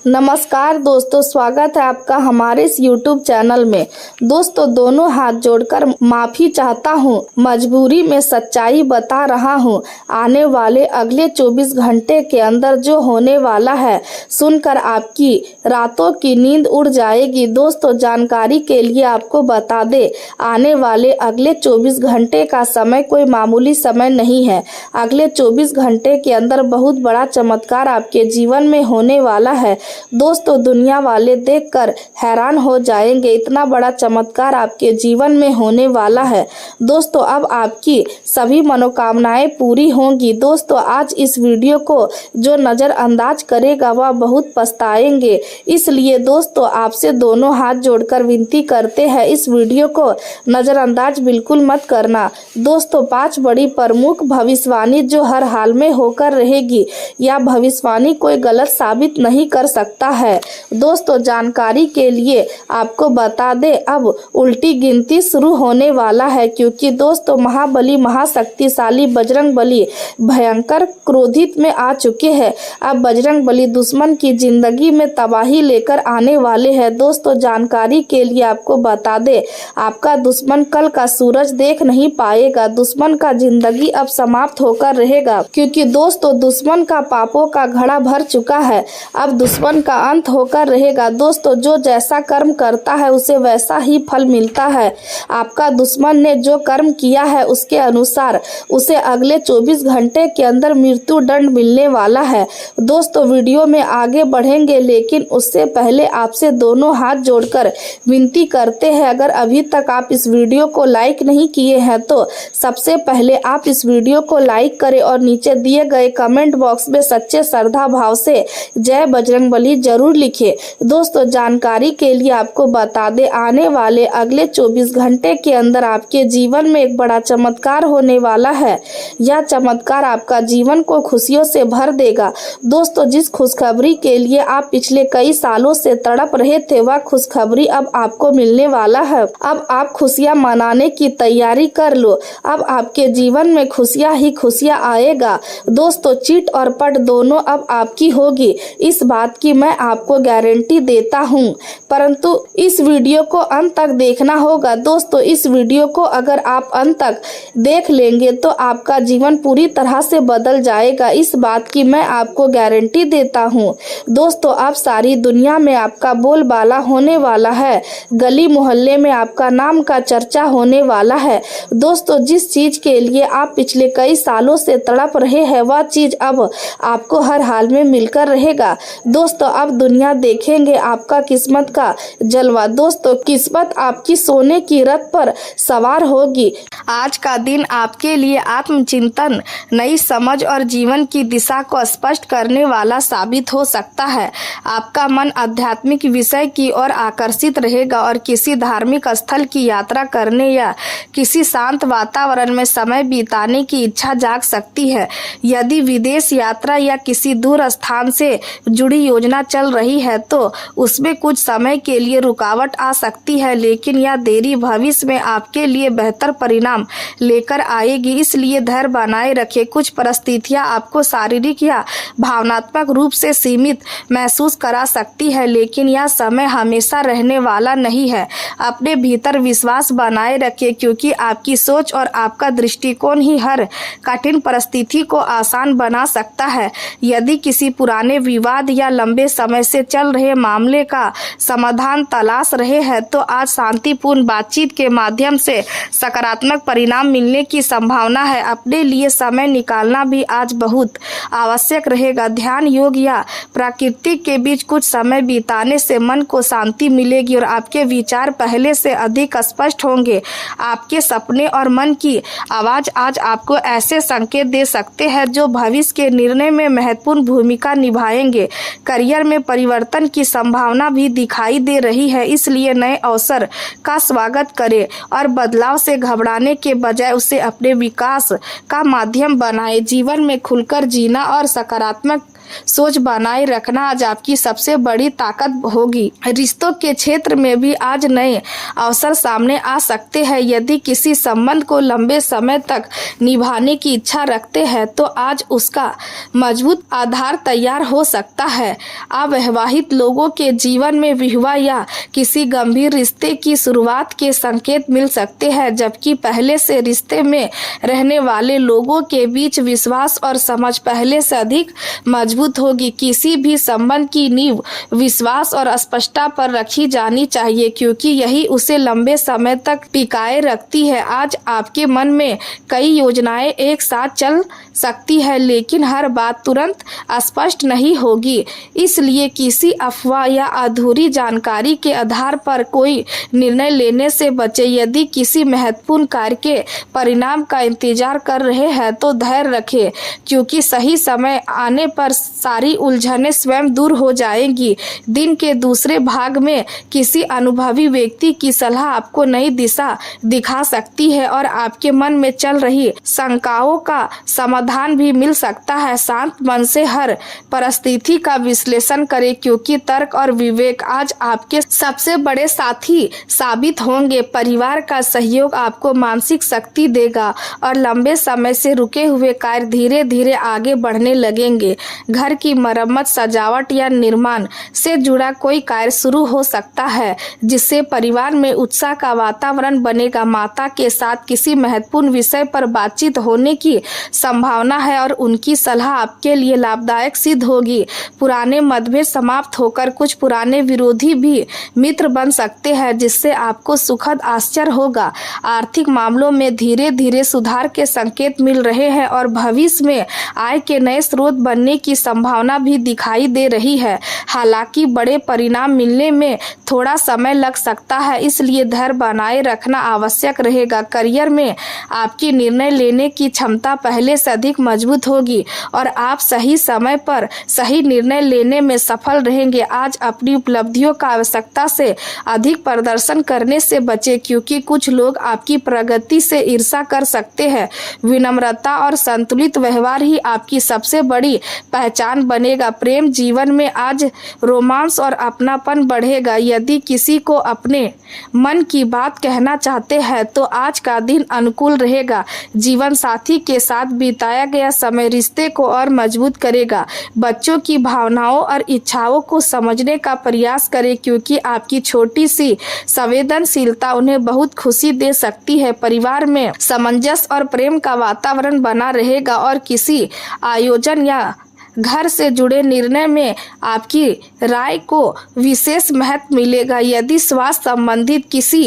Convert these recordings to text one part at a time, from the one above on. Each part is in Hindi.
नमस्कार दोस्तों, स्वागत है आपका हमारे इस YouTube चैनल में। दोस्तों, दोनों हाथ जोड़कर माफी चाहता हूँ, मजबूरी में सच्चाई बता रहा हूँ। आने वाले अगले 24 घंटे के अंदर जो होने वाला है सुनकर आपकी रातों की नींद उड़ जाएगी। दोस्तों, जानकारी के लिए आपको बता दे, आने वाले अगले 24 घंटे का समय कोई मामूली समय नहीं है। अगले 24 घंटे के अंदर बहुत बड़ा चमत्कार आपके जीवन में होने वाला है। दोस्तों, दुनिया वाले देखकर हैरान हो जाएंगे, इतना बड़ा चमत्कार आपके जीवन में होने वाला है। दोस्तों, अब आपकी सभी मनोकामनाएं पूरी होंगी। दोस्तों, आज इस वीडियो को जो नज़रअंदाज करेगा वह बहुत पछताएंगे। इसलिए दोस्तों, आपसे दोनों हाथ जोड़कर विनती करते हैं, इस वीडियो को नज़रअंदाज बिल्कुल मत करना। दोस्तों, 5 बड़ी प्रमुख भविष्यवाणी जो हर हाल में होकर रहेगी, या भविष्यवाणी कोई गलत साबित नहीं कर सकता है। दोस्तों, जानकारी के लिए आपको बता दें, अब उल्टी गिनती शुरू होने वाला है, क्योंकि दोस्तों महाबली महाशक्तिशाली बजरंगबली भयंकर क्रोधित में आ चुके हैं। अब बजरंगबली दुश्मन की जिंदगी में तबाही लेकर आने वाले हैं। दोस्तों, जानकारी के लिए आपको बता दें, आपका दुश्मन कल का सूरज देख नहीं पाएगा। दुश्मन का जिंदगी अब समाप्त होकर रहेगा, क्योंकि दोस्तों दुश्मन का पापों का घड़ा भर चुका है। अब दुश्मन का अंत होकर रहेगा। दोस्तों, जो जैसा कर्म करता है उसे वैसा ही फल मिलता है। आपका दुश्मन ने जो कर्म किया है उसके अनुसार उसे अगले 24 घंटे के अंदर मृत्यु दंड मिलने वाला है। दोस्तों, वीडियो में आगे बढ़ेंगे, लेकिन उससे पहले आपसे दोनों हाथ जोड़कर विनती करते हैं, अगर अभी तक आप इस वीडियो को लाइक नहीं किए हैं तो सबसे पहले आप इस वीडियो को लाइक करें और नीचे दिए गए कमेंट बॉक्स में सच्चे श्रद्धा भाव से जय बजरंगबली जरूर लिखे। दोस्तों, जानकारी के लिए आपको बता दें, आने वाले अगले 24 घंटे के अंदर आपके जीवन में एक बड़ा चमत्कार होने वाला है। यह चमत्कार आपका जीवन को खुशियों से भर देगा। दोस्तों, जिस खुशखबरी के लिए आप पिछले कई सालों से तड़प रहे थे, वह खुशखबरी अब आपको मिलने वाला है। अब आप खुशियां मनाने की तैयारी कर लो। अब आपके जीवन में खुशियां ही खुशियां आएगा। दोस्तों, चिट और पट दोनों अब आपकी होगी, इस बात की मैं आपको गारंटी देता हूं। परंतु इस वीडियो को अंत तक देखना होगा। दोस्तों, इस वीडियो को अगर आप अंत तक देख लेंगे तो आपका जीवन पूरी तरह से बदल जाएगा, इस बात की मैं आपको गारंटी देता हूं। दोस्तों, अब सारी दुनिया में आपका बोलबाला होने वाला है, गली मोहल्ले में आपका नाम का चर्चा होने वाला है। दोस्तों, जिस चीज के लिए आप पिछले कई सालों से तड़प रहे हैं वह चीज अब आपको हर हाल में मिलकर रहेगा। दोस्तों, अब दुनिया देखेंगे आपका किस्मत का जलवा। दोस्तों, किस्मत आपकी सोने की रथ पर सवार होगी। आज का दिन आपके लिए आत्मचिंतन, नई समझ और जीवन की दिशा को स्पष्ट करने वाला साबित हो सकता है। आपका मन आध्यात्मिक विषय की ओर आकर्षित रहेगा और किसी धार्मिक स्थल की यात्रा करने या किसी शांत वातावरण में समय बिताने की इच्छा जाग सकती है। यदि विदेश यात्रा या किसी दूर स्थान से जुड़ी योजना चल रही है तो उसमें कुछ समय के लिए रुकावट आ सकती है, लेकिन यह देरी भविष्य में आपके लिए बेहतर परिणाम लेकर आएगी। इसलिए धैर्य बनाए रखें। कुछ परिस्थितियां आपको शारीरिक या भावनात्मक रूप से सीमित महसूस करा सकती है, लेकिन यह समय हमेशा रहने वाला नहीं है। अपने भीतर विश्वास बनाए रखें, क्योंकि आपकी सोच और आपका दृष्टिकोण ही हर कठिन परिस्थिति को आसान बना सकता है। यदि किसी पुराने विवाद या लंबे समय से चल रहे मामले का समाधान तलाश रहे हैं तो आज शांतिपूर्ण बातचीत के माध्यम से सकारात्मक परिणाम मिलने की संभावना है। अपने लिए समय निकालना भी आज बहुत आवश्यक रहेगा। ध्यान, योग या प्रकृति के बीच कुछ समय बिताने से मन को शांति मिलेगी और आपके विचार पहले से अधिक स्पष्ट होंगे। आपके सपने और मन की आवाज आज आपको ऐसे संकेत दे सकते हैं जो भविष्य के निर्णय में महत्वपूर्ण भूमिका निभाएंगे। करियर में परिवर्तन की संभावना भी दिखाई दे रही है, इसलिए नए अवसर का स्वागत करें और बदलाव से घबराने के बजाय उसे अपने विकास का माध्यम बनाएं। जीवन में खुलकर जीना और सकारात्मक सोच बनाए रखना आज आपकी सबसे बड़ी ताकत होगी। रिश्तों के क्षेत्र में भी आज नए अवसर सामने आ सकते हैं। यदि किसी संबंध को लंबे समय तक निभाने की इच्छा रखते हैं तो आज उसका मजबूत आधार तैयार हो सकता है। अविवाहित लोगों के जीवन में विवाह या किसी गंभीर रिश्ते की शुरुआत के संकेत मिल सकते हैं, जबकि पहले से रिश्ते में रहने वाले लोगों के बीच विश्वास और समझ पहले से अधिक मजबूत होगी। किसी भी संबंध की नींव विश्वास और स्पष्टता पर रखी जानी चाहिए, क्योंकि यही उसे लंबे समय तक टिकाए रखती है। आज आपके मन में कई योजनाएं एक साथ चल सकती है, लेकिन हर बात तुरंत स्पष्ट नहीं होगी। इसलिए किसी अफवाह या अधूरी जानकारी के आधार पर कोई निर्णय लेने से बचें। यदि किसी महत्वपूर्ण कार्य के परिणाम का इंतजार कर रहे हैं तो धैर्य रखें, क्योंकि सही समय आने पर सारी उलझनें स्वयं दूर हो जाएंगी। दिन के दूसरे भाग में किसी अनुभवी व्यक्ति की सलाह आपको नई दिशा दिखा सकती है और आपके मन में चल रही शंकाओं का समाधान भी मिल सकता है। शांत मन से हर परिस्थिति का विश्लेषण करें, क्योंकि तर्क और विवेक आज आपके सबसे बड़े साथी साबित होंगे। परिवार का सहयोग आपको मानसिक शक्ति देगा और लंबे समय से रुके हुए कार्य धीरे धीरे आगे बढ़ने लगेंगे। घर की मरम्मत, सजावट या निर्माण से जुड़ा कोई कार्य शुरू हो सकता है, जिससे परिवार में उत्साह का वातावरण बनेगा। माता के साथ किसी महत्वपूर्ण विषय पर बातचीत होने की संभावना है और उनकी सलाह आपके लिए लाभदायक सिद्ध होगी। पुराने मतभेद समाप्त होकर कुछ पुराने विरोधी भी मित्र बन सकते हैं, जिससे आपको सुखद आश्चर्य होगा। आर्थिक मामलों में धीरे धीरे सुधार के संकेत मिल रहे हैं और भविष्य में आय के नए स्रोत बनने की संभावना भी दिखाई दे रही है। हालांकि बड़े परिणाम मिलने में थोड़ा समय लग सकता है, इसलिए धैर्य बनाए रखना आवश्यक रहेगा। करियर में आपकी निर्णय लेने की क्षमता पहले से अधिक मजबूत होगी और आप सही समय पर सही निर्णय लेने में सफल रहेंगे। आज अपनी उपलब्धियों का आवश्यकता से अधिक प्रदर्शन करने से बचें, क्योंकि कुछ लोग आपकी प्रगति से ईर्ष्या कर सकते हैं। विनम्रता और संतुलित व्यवहार ही आपकी सबसे बड़ी पहचान बनेगा। प्रेम जीवन में आज रोमांस और अपनापन बढ़ेगा। यदि किसी को अपने मन की बात कहना चाहते हैं तो आज का दिन अनुकूल रहेगा। जीवन साथी के साथ बिताया गया समय रिश्ते को और मजबूत करेगा। बच्चों की भावनाओं और इच्छाओं को समझने का प्रयास करें, क्योंकि आपकी छोटी सी संवेदनशीलता उन्हें बहुत खुशी दे सकती है। परिवार में सामंजस्य और प्रेम का वातावरण बना रहेगा और किसी आयोजन या घर से जुड़े निर्णय में आपकी राय को विशेष महत्व मिलेगा। यदि स्वास्थ्य संबंधित किसी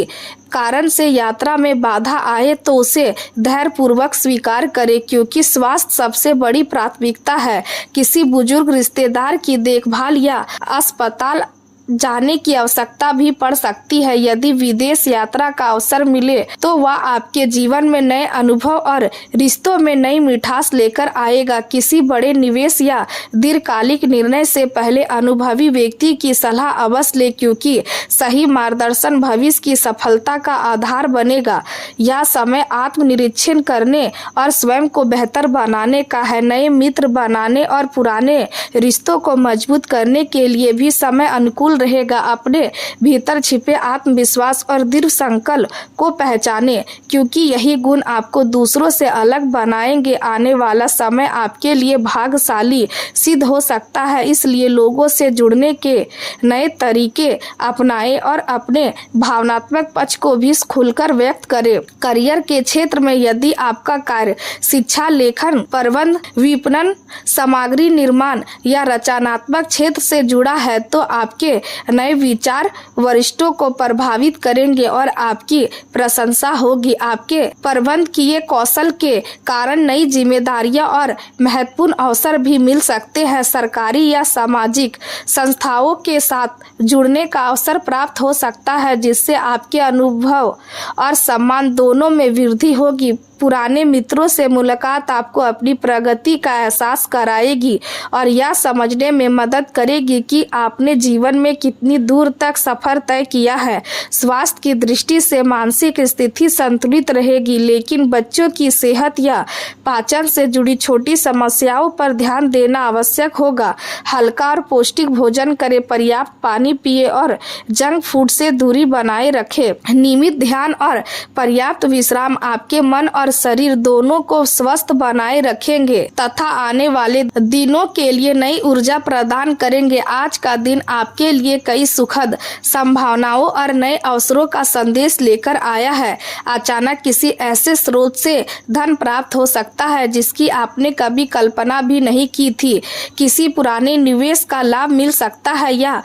कारण से यात्रा में बाधा आए तो उसे धैर्यपूर्वक स्वीकार करें, क्योंकि स्वास्थ्य सबसे बड़ी प्राथमिकता है। किसी बुजुर्ग रिश्तेदार की देखभाल या अस्पताल जाने की आवश्यकता भी पड़ सकती है। यदि विदेश यात्रा का अवसर मिले तो वह आपके जीवन में नए अनुभव और रिश्तों में नई मिठास लेकर आएगा। किसी बड़े निवेश या दीर्घकालिक निर्णय से पहले अनुभवी व्यक्ति की सलाह अवश्य ले, क्योंकि सही मार्गदर्शन भविष्य की सफलता का आधार बनेगा। यह समय आत्मनिरीक्षण करने और स्वयं को बेहतर बनाने का है। नए मित्र बनाने और पुराने रिश्तों को मजबूत करने के लिए भी समय अनुकूल रहेगा। अपने भीतर छिपे आत्मविश्वास और दृढ़ संकल्प को पहचानें, क्योंकि यही गुण आपको दूसरों से अलग बनाएंगे। आने वाला समय आपके लिए भाग्यशाली सिद्ध हो सकता है, इसलिए लोगों से जुड़ने के नए तरीके अपनाएं और अपने भावनात्मक पक्ष को भी खुलकर व्यक्त करें। करियर के क्षेत्र में यदि आपका कार्य शिक्षा, लेखन, प्रबंध, विपणन, सामग्री निर्माण या रचनात्मक क्षेत्र से जुड़ा है तो आपके नए विचार वरिष्ठों को प्रभावित करेंगे और आपकी प्रशंसा होगी। आपके प्रबंध किए कौशल के कारण नई जिम्मेदारियां और महत्वपूर्ण अवसर भी मिल सकते हैं। सरकारी या सामाजिक संस्थाओं के साथ जुड़ने का अवसर प्राप्त हो सकता है, जिससे आपके अनुभव और सम्मान दोनों में वृद्धि होगी। पुराने मित्रों से मुलाकात आपको अपनी प्रगति का एहसास कराएगी और यह समझने में मदद करेगी कि आपने जीवन में कितनी दूर तक सफर तय किया है। स्वास्थ्य की दृष्टि से मानसिक स्थिति संतुलित रहेगी, लेकिन बच्चों की सेहत या पाचन से जुड़ी छोटी समस्याओं पर ध्यान देना आवश्यक होगा। हल्का और पौष्टिक भोजन करें, पर्याप्त पानी पिए और जंक फूड से दूरी बनाए रखें। नियमित ध्यान और पर्याप्त विश्राम आपके मन और शरीर दोनों को स्वस्थ बनाए रखेंगे तथा आने वाले दिनों के लिए नई ऊर्जा प्रदान करेंगे। आज का दिन आपके लिए कई सुखद संभावनाओं और नए अवसरों का संदेश लेकर आया है। अचानक किसी ऐसे स्रोत से धन प्राप्त हो सकता है जिसकी आपने कभी कल्पना भी नहीं की थी। किसी पुराने निवेश का लाभ मिल सकता है या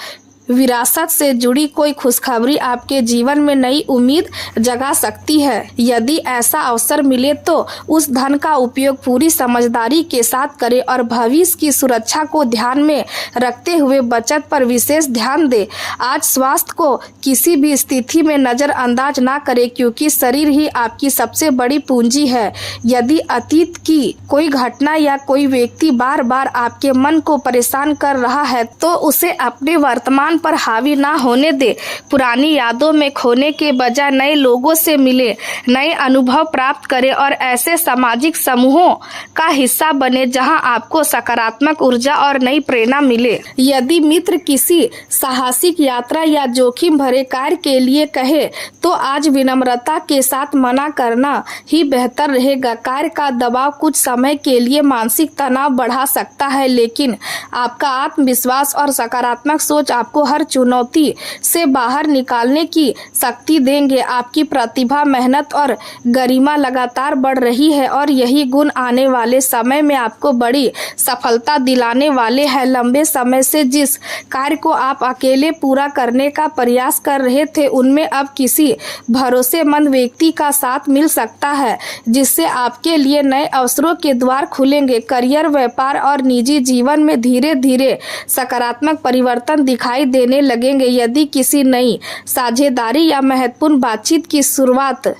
विरासत से जुड़ी कोई खुशखबरी आपके जीवन में नई उम्मीद जगा सकती है। यदि ऐसा अवसर मिले तो उस धन का उपयोग पूरी समझदारी के साथ करें और भविष्य की सुरक्षा को ध्यान में रखते हुए बचत पर विशेष ध्यान दें। आज स्वास्थ्य को किसी भी स्थिति में नजरअंदाज ना करें, क्योंकि शरीर ही आपकी सबसे बड़ी पूंजी है। यदि अतीत की कोई घटना या कोई व्यक्ति बार बार आपके मन को परेशान कर रहा है तो उसे अपने वर्तमान पर हावी ना होने दे। पुरानी यादों में खोने के बजाय नए लोगों से मिले, नए अनुभव प्राप्त करें और ऐसे सामाजिक समूहों का हिस्सा बने जहां आपको सकारात्मक ऊर्जा और नई प्रेरणा मिले। यदि मित्र किसी साहसिक यात्रा या जोखिम भरे कार्य के लिए कहे तो आज विनम्रता के साथ मना करना ही बेहतर रहेगा। कार्य का दबाव कुछ समय के लिए मानसिक तनाव बढ़ा सकता है, लेकिन आपका आत्मविश्वास और सकारात्मक सोच आपको हर चुनौती से बाहर निकालने की शक्ति देंगे। आपकी प्रतिभा, मेहनत और गरिमा लगातार बढ़ रही है और यही गुण आने वाले समय में आपको बड़ी सफलता दिलाने वाले हैं। लंबे समय से जिस कार्य को आप अकेले पूरा करने का प्रयास कर रहे थे, उनमें अब किसी भरोसेमंद व्यक्ति का साथ मिल सकता है, जिससे आपके लिए नए अवसरों के द्वार खुलेंगे। करियर, व्यापार और निजी जीवन में धीरे धीरे सकारात्मक परिवर्तन दिखाई देने लगेंगे। यदि किसी नई साझेदारी या महत्वपूर्ण बातचीत की शुरुआत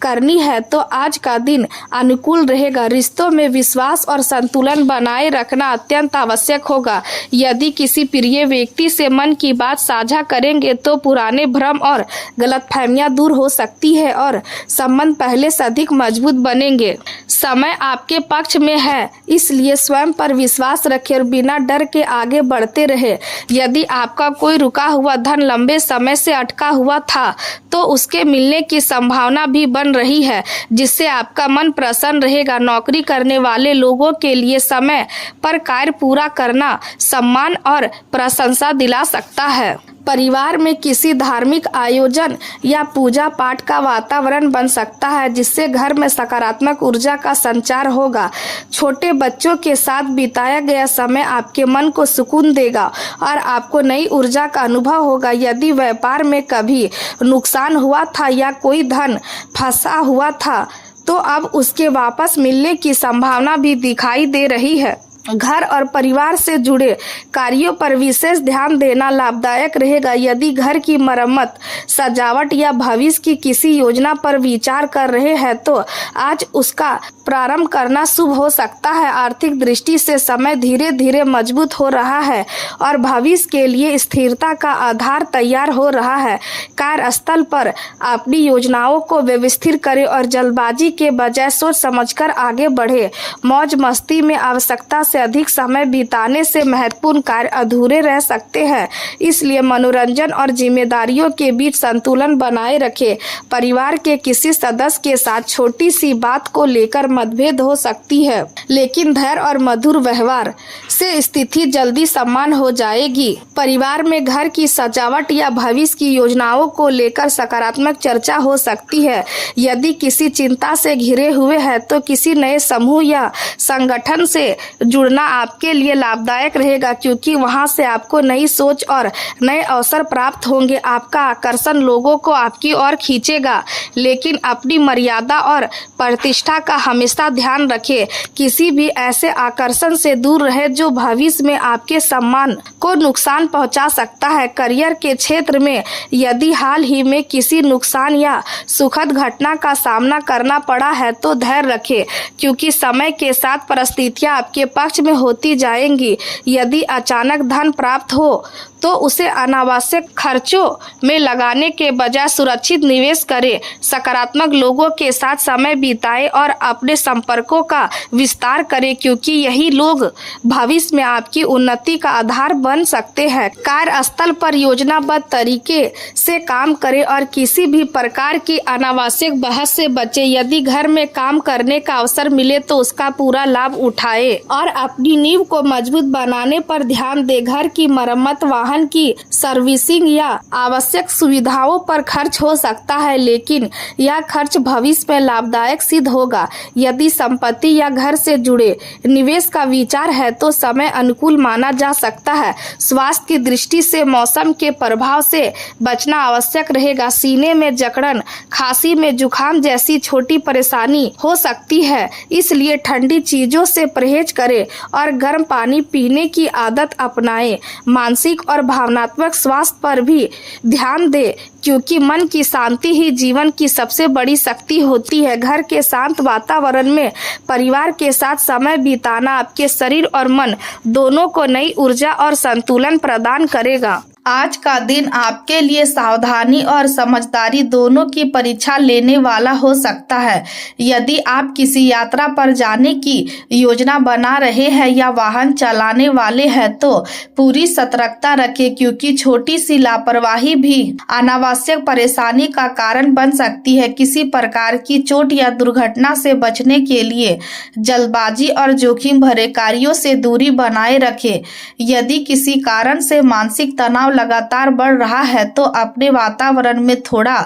करनी है तो आज का दिन अनुकूल रहेगा। रिश्तों में विश्वास और संतुलन बनाए रखना अत्यंत आवश्यक होगा। यदि किसी प्रिय व्यक्ति से मन की बात साझा करेंगे तो पुराने भ्रम और गलतफहमियां दूर हो सकती है और संबंध पहले से अधिक मजबूत बनेंगे। समय आपके पक्ष में है, इसलिए स्वयं पर विश्वास रखें और बिना डर के आगे बढ़ते रहे। यदि आपका कोई रुका हुआ धन लंबे समय से अटका हुआ था तो उसके मिलने की संभावना भी बन रही है, जिससे आपका मन प्रसन्न रहेगा। नौकरी करने वाले लोगों के लिए समय पर कार्य पूरा करना सम्मान और प्रशंसा दिला सकता है। परिवार में किसी धार्मिक आयोजन या पूजा पाठ का वातावरण बन सकता है, जिससे घर में सकारात्मक ऊर्जा का संचार होगा। छोटे बच्चों के साथ बिताया गया समय आपके मन को सुकून देगा और आपको नई ऊर्जा का अनुभव होगा। यदि व्यापार में कभी नुकसान हुआ था या कोई धन फंसा हुआ था तो अब उसके वापस मिलने की संभावना भी दिखाई दे रही है। घर और परिवार से जुड़े कार्यों पर विशेष ध्यान देना लाभदायक रहेगा। यदि घर की मरम्मत, सजावट या भविष्य की किसी योजना पर विचार कर रहे हैं तो आज उसका प्रारंभ करना शुभ हो सकता है। आर्थिक दृष्टि से समय धीरे धीरे मजबूत हो रहा है और भविष्य के लिए स्थिरता का आधार तैयार हो रहा है। कार्यस्थल पर अपनी योजनाओं को व्यवस्थित करें और जल्दबाजी के बजाय सोच समझकर आगे बढ़े। मौज मस्ती में आवश्यकता से अधिक समय बिताने से महत्वपूर्ण कार्य अधूरे रह सकते हैं, इसलिए मनोरंजन और जिम्मेदारियों के बीच संतुलन बनाए रखें। परिवार के किसी सदस्य के साथ छोटी सी बात को लेकर मतभेद हो सकती है, लेकिन धैर्य और मधुर व्यवहार से स्थिति जल्दी समान हो जाएगी। परिवार में घर की सजावट या भविष्य की योजनाओं को लेकर सकारात्मक चर्चा हो सकती है। यदि किसी चिंता से घिरे हुए हैं तो किसी नए समूह या संगठन से जुड़े जुड़ना आपके लिए लाभदायक रहेगा, क्योंकि वहां से आपको नई सोच और नए अवसर प्राप्त होंगे। आपका आकर्षण लोगों को आपकी ओर खींचेगा, लेकिन अपनी मर्यादा और प्रतिष्ठा का हमेशा ध्यान रखें। किसी भी ऐसे आकर्षण से दूर रहे जो भविष्य में आपके सम्मान को नुकसान पहुंचा सकता है। करियर के क्षेत्र में यदि हाल ही में किसी नुकसान या सुखद घटना का सामना करना पड़ा है तो धैर्य रखें, क्योंकि समय के साथ परिस्थितियां आपके पक्ष में होती जाएंगी। यदि अचानक धन प्राप्त हो तो उसे अनावश्यक खर्चों में लगाने के बजाय सुरक्षित निवेश करें। सकारात्मक लोगों के साथ समय बिताएं और अपने संपर्कों का विस्तार करें, क्योंकि यही लोग भविष्य में आपकी उन्नति का आधार बन सकते हैं। कार्यस्थल पर योजनाबद्ध तरीके से काम करें और किसी भी प्रकार की अनावश्यक बहस से बचें। यदि घर में काम करने का अवसर मिले तो उसका पूरा लाभ उठाएं और अपनी नींव को मजबूत बनाने पर ध्यान दें। घर की मरम्मत, वाहन की सर्विसिंग या आवश्यक सुविधाओं पर खर्च हो सकता है, लेकिन यह खर्च भविष्य में लाभदायक सिद्ध होगा। यदि संपत्ति या घर से जुड़े निवेश का विचार है तो समय अनुकूल माना जा सकता है। स्वास्थ्य की दृष्टि से मौसम के प्रभाव से बचना आवश्यक रहेगा। सीने में जकड़न, खांसी में जुकाम जैसी छोटी परेशानी हो सकती है, इसलिए ठंडी चीजों से परहेज करें और गर्म पानी पीने की आदत अपनाएं। मानसिक और भावनात्मक स्वास्थ्य पर भी ध्यान दें, क्योंकि मन की शांति ही जीवन की सबसे बड़ी शक्ति होती है। घर के शांत वातावरण में परिवार के साथ समय बिताना आपके शरीर और मन दोनों को नई ऊर्जा और संतुलन प्रदान करेगा। आज का दिन आपके लिए सावधानी और समझदारी दोनों की परीक्षा लेने वाला हो सकता है। यदि आप किसी यात्रा पर जाने की योजना बना रहे हैं या वाहन चलाने वाले हैं तो पूरी सतर्कता रखें, क्योंकि छोटी सी लापरवाही भी अनावश्यक परेशानी का कारण बन सकती है। किसी प्रकार की चोट या दुर्घटना से बचने के लिए जल्दबाजी और जोखिम भरे कार्यों से दूरी बनाए रखें। यदि किसी कारण से मानसिक तनाव लगातार बढ़ रहा है तो अपने वातावरण में थोड़ा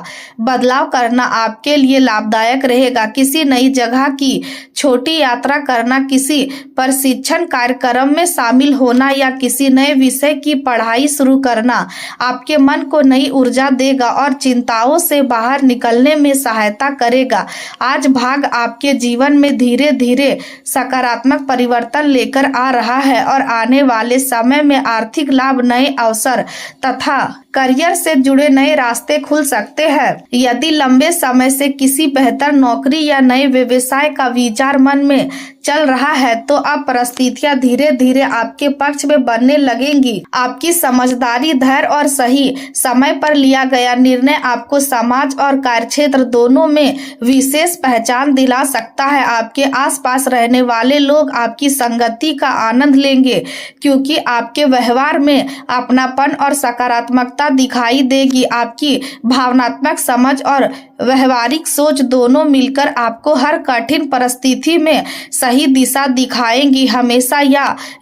बदलाव करना आपके लिए लाभदायक रहेगा। किसी नई जगह की छोटी यात्रा करना, किसी प्रशिक्षण कार्यक्रम में शामिल होना या किसी नए विषय की पढ़ाई शुरू करना आपके मन को नई ऊर्जा देगा और चिंताओं से बाहर निकलने में सहायता करेगा। आज भाग आपके जीवन में धीरे धीरे सकारात्मक परिवर्तन लेकर आ रहा है और आने वाले समय में आर्थिक लाभ, नए अवसर तथा करियर से जुड़े नए रास्ते खुल सकते हैं। यदि लंबे समय से किसी बेहतर नौकरी या नए व्यवसाय का विचार मन में चल रहा है तो अब परिस्थितियां धीरे धीरे आपके पक्ष में बनने लगेंगी। आपकी समझदारी, धैर्य और सही समय पर लिया गया निर्णय आपको समाज और कार्यक्षेत्र दोनों में विशेष पहचान दिला सकता है। आपके आसपास रहने वाले लोग आपकी संगति का आनंद लेंगे, क्योंकि आपके व्यवहार में अपनापन और सकारात्मकता दिखाई देगी। आपकी भावनात्मक समझ और व्यवहारिक सोच दोनों मिलकर आपको हर कठिन परिस्थिति में सही दिशा दिखाएंगी। हमेशा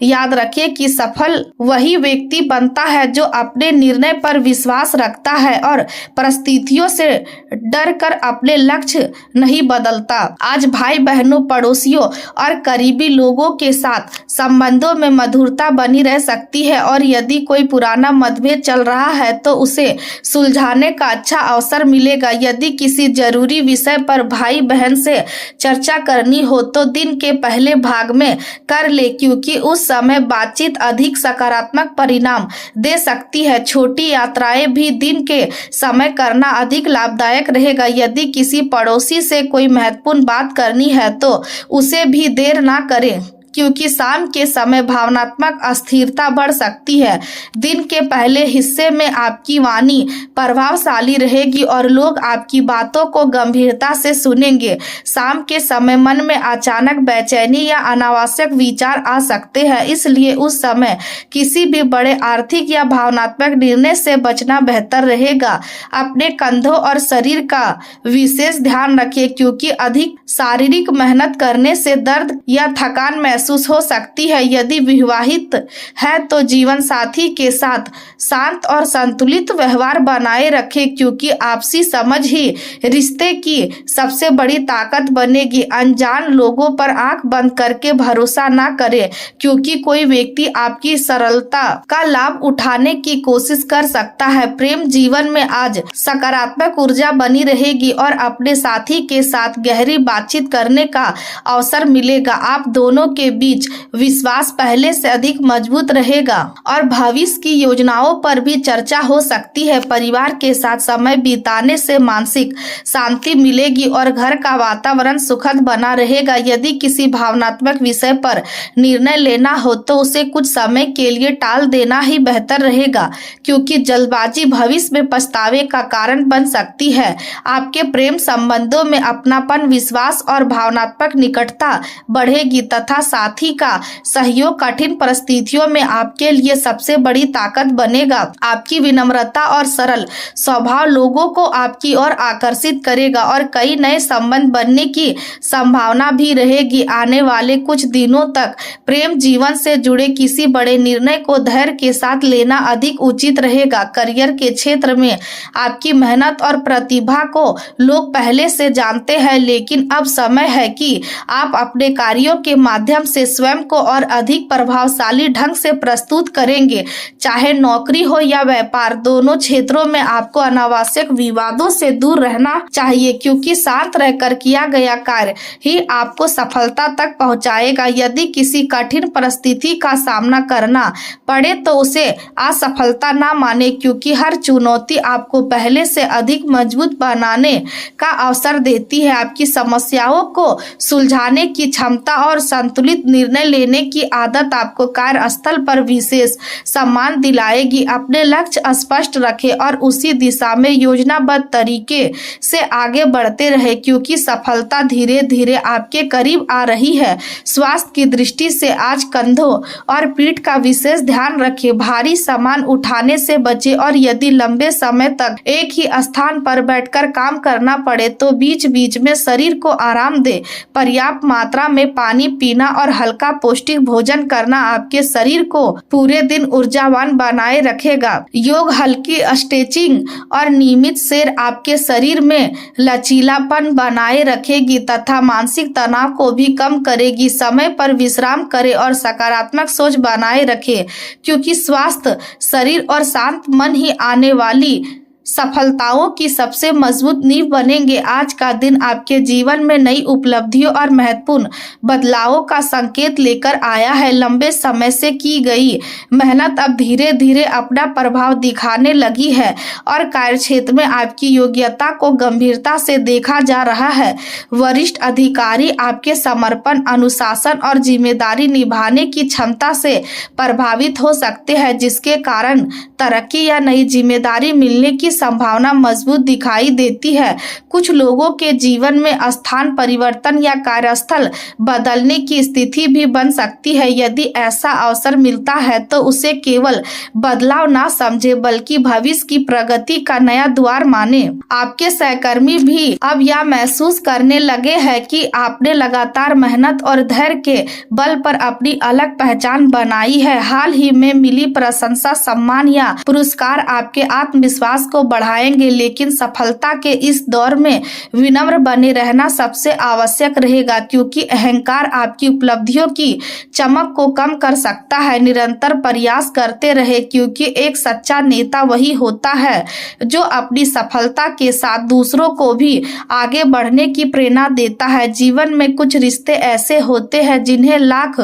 याद रखें कि सफल वही व्यक्ति बनता है जो अपने निर्णय पर विश्वास रखता है और परिस्थितियों से डर कर अपने लक्ष्य नहीं बदलता। आज भाई बहनों, पड़ोसियों और करीबी लोगों के साथ संबंधों में मधुरता बनी रह सकती है और यदि कोई पुराना मतभेद चल रहा है तो उसे सुलझाने का अच्छा अवसर मिलेगा। यदि किसी जरूरी विषय पर भाई बहन से चर्चा करनी हो तो दिन के पहले भाग में कर ले, क्योंकि उस समय बातचीत अधिक सकारात्मक परिणाम दे सकती है। छोटी यात्राएं भी दिन के समय करना अधिक लाभदायक रहेगा। यदि किसी पड़ोसी से कोई महत्वपूर्ण बात करनी है तो उसे भी देर ना करें, क्योंकि शाम के समय भावनात्मक अस्थिरता बढ़ सकती है। दिन के पहले हिस्से में आपकी वाणी प्रभावशाली रहेगी और लोग आपकी बातों को गंभीरता से सुनेंगे। शाम के समय मन में अचानक बेचैनी या अनावश्यक विचार आ सकते हैं, इसलिए उस समय किसी भी बड़े आर्थिक या भावनात्मक निर्णय से बचना बेहतर रहेगा। अपने कंधों और शरीर का विशेष ध्यान रखें, क्योंकि अधिक शारीरिक मेहनत करने से दर्द या थकान महसूस महसूस हो सकती है। यदि विवाहित है तो जीवन साथी के साथ शांत और संतुलित व्यवहार बनाए रखें, क्योंकि आपसी समझ ही रिश्ते की सबसे बड़ी ताकत बनेगी। अनजान लोगों पर आंख बंद करके भरोसा ना करें, क्योंकि कोई व्यक्ति आपकी सरलता का लाभ उठाने की कोशिश कर सकता है। प्रेम जीवन में आज सकारात्मक ऊर्जा बनी रहेगी और अपने साथी के साथ गहरी बातचीत करने का अवसर मिलेगा। आप दोनों के बीच विश्वास पहले से अधिक मजबूत रहेगा और भविष्य की योजनाओं पर भी चर्चा हो सकती है। परिवार के साथ समय बिताने से मानसिक शांति मिलेगी और घर का वातावरण सुखद बना रहेगा। यदि किसी भावनात्मक विषय पर निर्णय लेना हो तो उसे कुछ समय के लिए टाल देना ही बेहतर रहेगा, क्योंकि जल्दबाजी भविष्य में पछतावे का कारण बन सकती है। आपके प्रेम संबंधों में अपनापन, विश्वास और भावनात्मक निकटता बढ़ेगी तथा साथी का सहयोग कठिन परिस्थितियों में आपके लिए सबसे बड़ी ताकत बनेगा। आपकी विनम्रता और सरल स्वभाव लोगों को आपकी ओर आकर्षित करेगा और कई नए संबंध बनने की संभावना भी रहेगी। आने वाले कुछ दिनों तक प्रेम जीवन से जुड़े किसी बड़े निर्णय को धैर्य के साथ लेना अधिक उचित रहेगा। करियर के क्षेत्र में आपकी मेहनत और प्रतिभा को लोग पहले से जानते हैं, लेकिन अब समय है कि आप अपने कार्यों के माध्यम से स्वयं को और अधिक प्रभावशाली ढंग से प्रस्तुत करेंगे। चाहे नौकरी हो या व्यापार, दोनों क्षेत्रों में आपको अनावश्यक विवादों से दूर रहना चाहिए, क्योंकि शांत रहकर किया गया कार्य ही आपको सफलता तक पहुंचाएगा। यदि किसी कठिन परिस्थिति का सामना करना पड़े तो उसे असफलता ना माने, क्योंकि हर चुनौती आपको पहले से अधिक मजबूत बनाने का अवसर देती है। आपकी समस्याओं को सुलझाने की क्षमता और संतुलित निर्णय लेने की आदत आपको कार्यस्थल पर विशेष सम्मान दिलाएगी। अपने लक्ष्य स्पष्ट रखें और उसी दिशा में योजनाबद्ध तरीके से आगे बढ़ते रहे, क्योंकि सफलता धीरे धीरे आपके करीब आ रही है। स्वास्थ्य की दृष्टि से आज कंधों और पीठ का विशेष ध्यान रखें। भारी सामान उठाने से बचें और यदि लंबे समय तक एक ही स्थान पर बैठकर काम करना पड़े तो बीच बीच में शरीर को आराम दें। पर्याप्त मात्रा में पानी पीना और हल्का पौष्टिक भोजन करना आपके शरीर को पूरे दिन ऊर्जावान बनाए रखेगा। योग, हल्की स्ट्रेचिंग और नियमित सैर आपके शरीर में लचीलापन बनाए रखेगी तथा मानसिक तनाव को भी कम करेगी। समय पर विश्राम करें और सकारात्मक सोच बनाए रखें, क्योंकि स्वस्थ शरीर और शांत मन ही आने वाली सफलताओं की सबसे मजबूत नींव बनेंगे। आज का दिन आपके जीवन में नई उपलब्धियों और महत्वपूर्ण बदलावों का संकेत लेकर आया है। लंबे समय से की गई मेहनत अब धीरे धीरे अपना प्रभाव दिखाने लगी है और कार्यक्षेत्र में आपकी योग्यता को गंभीरता से देखा जा रहा है। वरिष्ठ अधिकारी आपके समर्पण, अनुशासन और जिम्मेदारी निभाने की क्षमता से प्रभावित हो सकते हैं, जिसके कारण तरक्की या नई जिम्मेदारी मिलने की संभावना मजबूत दिखाई देती है। कुछ लोगों के जीवन में स्थान परिवर्तन या कार्यस्थल बदलने की स्थिति भी बन सकती है। यदि ऐसा अवसर मिलता है तो उसे केवल बदलाव ना समझे, बल्कि भविष्य की प्रगति का नया द्वार माने। आपके सहकर्मी भी अब यह महसूस करने लगे हैं कि आपने लगातार मेहनत और धैर्य के बल पर अपनी अलग पहचान बनाई है। हाल ही में मिली प्रशंसा, सम्मान या पुरस्कार आपके आत्मविश्वास को बढ़ाएंगे, लेकिन सफलता के इस दौर में विनम्र बने रहना सबसे आवश्यक रहेगा, क्योंकि अहंकार आपकी उपलब्धियों की चमक को कम कर सकता है। निरंतर प्रयास करते रहे, क्योंकि एक सच्चा नेता वही होता है जो अपनी सफलता के साथ दूसरों को भी आगे बढ़ने की प्रेरणा देता है। जीवन में कुछ रिश्ते ऐसे होते हैं जिन्हें लाख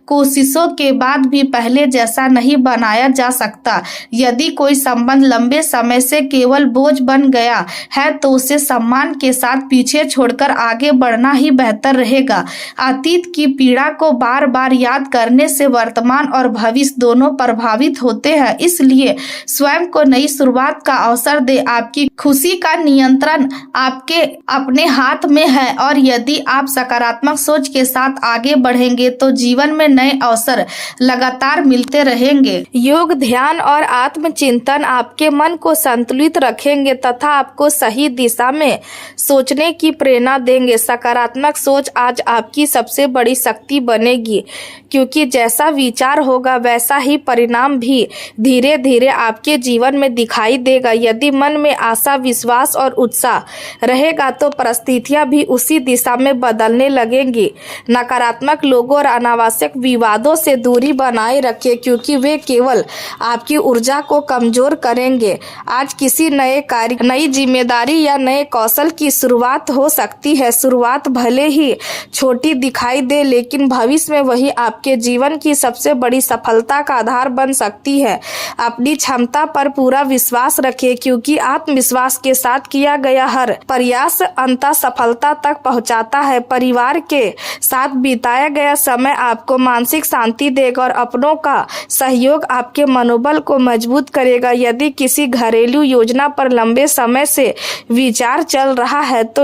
कोशिशों के बाद भी पहले जैसा नहीं बनाया जा सकता। यदि कोई संबंध लंबे समय से केवल बोझ बन गया है तो उसे सम्मान के साथ पीछे छोड़कर आगे बढ़ना ही बेहतर रहेगा। अतीत की पीड़ा को बार बार याद करने से वर्तमान और भविष्य दोनों प्रभावित होते हैं, इसलिए स्वयं को नई शुरुआत का अवसर दे। आपकी खुशी का नियंत्रण आपके अपने हाथ में है और यदि आप सकारात्मक सोच के साथ आगे बढ़ेंगे तो जीवन में नए अवसर लगातार मिलते रहेंगे। योग, ध्यान और आत्मचिंतन आपके मन को संतुलित संतुलित रखेंगे तथा आपको सही दिशा में सोचने की प्रेरणा देंगे। सकारात्मक सोच आज आपकी सबसे बड़ी शक्ति बनेगी, क्योंकि जैसा विचार होगा वैसा ही परिणाम भी धीरे धीरे आपके जीवन में दिखाई देगा। यदि मन में आशा, विश्वास और उत्साह रहेगा तो परिस्थितियां भी उसी दिशा में बदलने लगेंगी। नकारात्मक लोगों और अनावश्यक विवादों से दूरी बनाए रखें, क्योंकि वे केवल आपकी ऊर्जा को कमजोर करेंगे। आज किसी नए कार्य, नई जिम्मेदारी या नए कौशल की शुरुआत हो सकती है। शुरुआत भले ही छोटी दिखाई दे, लेकिन भविष्य में वही आपके जीवन की सबसे बड़ी सफलता का आधार बन सकती है। अपनी क्षमता पर पूरा विश्वास रखें, क्योंकि आत्मविश्वास के साथ किया गया हर प्रयास अंततः सफलता तक पहुंचाता है। परिवार के साथ बिताया गया समय आपको मानसिक शांति देगा और अपनों का सहयोग आपके मनोबल को मजबूत करेगा। यदि किसी घरेलू योजना पर लंबे समय से विचार चल रहा है तो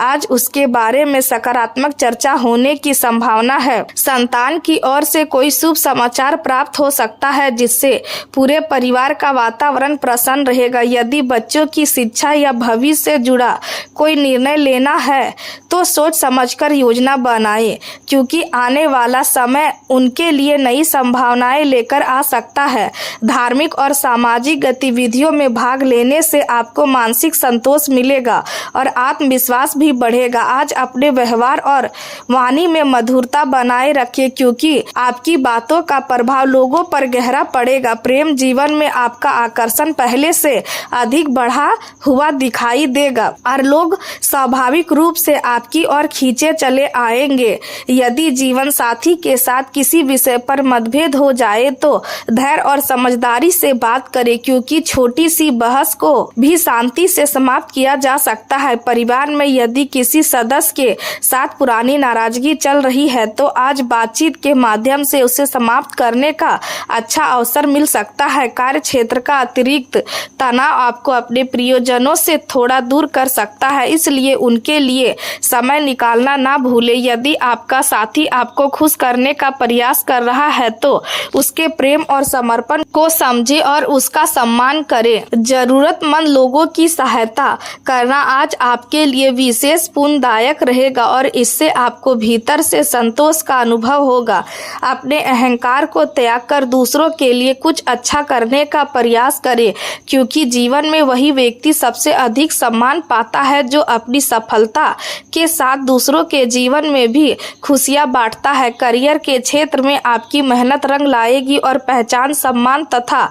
आज उसके बारे में सकारात्मक चर्चा होने की संभावना है। संतान की ओर से कोई शुभ समाचार प्राप्त हो सकता है, जिससे पूरे परिवार का वातावरण प्रसन्न रहेगा। यदि बच्चों की शिक्षा या भविष्य से जुड़ा कोई निर्णय लेना है तो सोच समझकर योजना बनाएं, क्योंकि आने वाला समय उनके लिए नई संभावनाएं लेकर आ सकता है। धार्मिक और सामाजिक गतिविधियों में भाग लेने से आपको मानसिक संतोष मिलेगा और आत्मविश्वास भी बढ़ेगा। आज अपने व्यवहार और वाणी में मधुरता बनाए रखें, क्योंकि आपकी बातों का प्रभाव लोगों पर गहरा पड़ेगा। प्रेम जीवन में आपका आकर्षण पहले से अधिक बढ़ा हुआ दिखाई देगा और लोग स्वाभाविक रूप से आपकी ओर खींचे चले आएंगे। यदि जीवन साथी के साथ किसी विषय पर मतभेद हो जाए तो धैर्य और समझदारी से बात करें, क्योंकि छोटी सी बहस को भी शांति से समाप्त किया जा सकता है। परिवार में यदि किसी सदस्य के साथ पुरानी नाराजगी चल रही है तो आज बातचीत के माध्यम से उसे समाप्त करने का अच्छा अवसर मिल सकता है। कार्य क्षेत्र का अतिरिक्त तनाव आपको अपने प्रियजनों से थोड़ा दूर कर सकता है, इसलिए उनके लिए समय निकालना ना भूले। यदि आपका साथी आपको खुश करने का प्रयास कर रहा है तो उसके प्रेम और समर्पण को समझे और उसका सम्मान करें। जरूरतमंद लोगों की सहायता करना आज आपके लिए विशेष पुण्यदायक रहेगा और इससे आपको भीतर से संतोष का अनुभव होगा। अपने अहंकार को त्याग कर दूसरों के लिए कुछ अच्छा करने का प्रयास करें, क्योंकि जीवन में वही व्यक्ति सबसे अधिक सम्मान पाता है जो अपनी सफलता के साथ दूसरों के जीवन में भी खुशियां बांटता है। करियर के क्षेत्र में आपकी मेहनत रंग लाएगी और पहचान, सम्मान तथा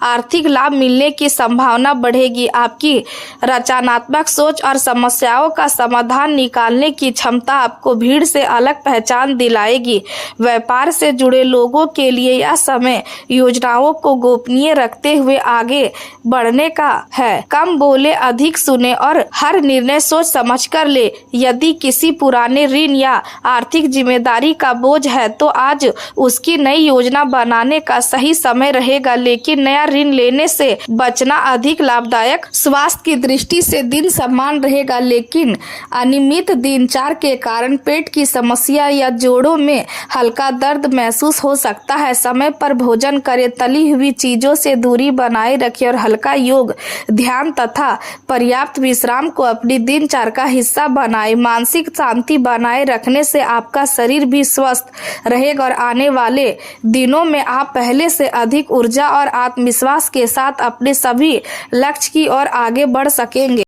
आर्थिक लाभ मिलने की संभावना बढ़ेगी। आपकी रचनात्मक सोच और समस्याओं का समाधान निकालने की क्षमता आपको भीड़ से अलग पहचान दिलाएगी। व्यापार से जुड़े लोगों के लिए यह समय योजनाओं को गोपनीय रखते हुए आगे बढ़ने का है। कम बोले, अधिक सुने और हर निर्णय सोच समझकर ले। यदि किसी पुराने ऋण या आर्थिक जिम्मेदारी का बोझ है तो आज उसकी नई योजना बनाने का सही समय रहेगा, लेकिन नया ऋण लेने से बचना अधिक लाभदायक। स्वास्थ्य की दृष्टि से दिन समान रहेगा, लेकिन अनियमित दिनचर्या के कारण पेट की समस्या या जोड़ों में हल्का दर्द महसूस हो सकता है। समय पर भोजन करें, तली हुई चीजों से दूरी बनाए रखें और हल्का योग, ध्यान तथा पर्याप्त विश्राम को अपनी दिनचर्या का हिस्सा बनाएं। मानसिक शांति बनाए रखने से आपका शरीर भी स्वस्थ रहेगा और आने वाले दिनों में आप पहले से अधिक ऊर्जा और आत्मविश्वास के साथ अपने सभी लक्ष्य की ओर आगे बढ़ सकेंगे।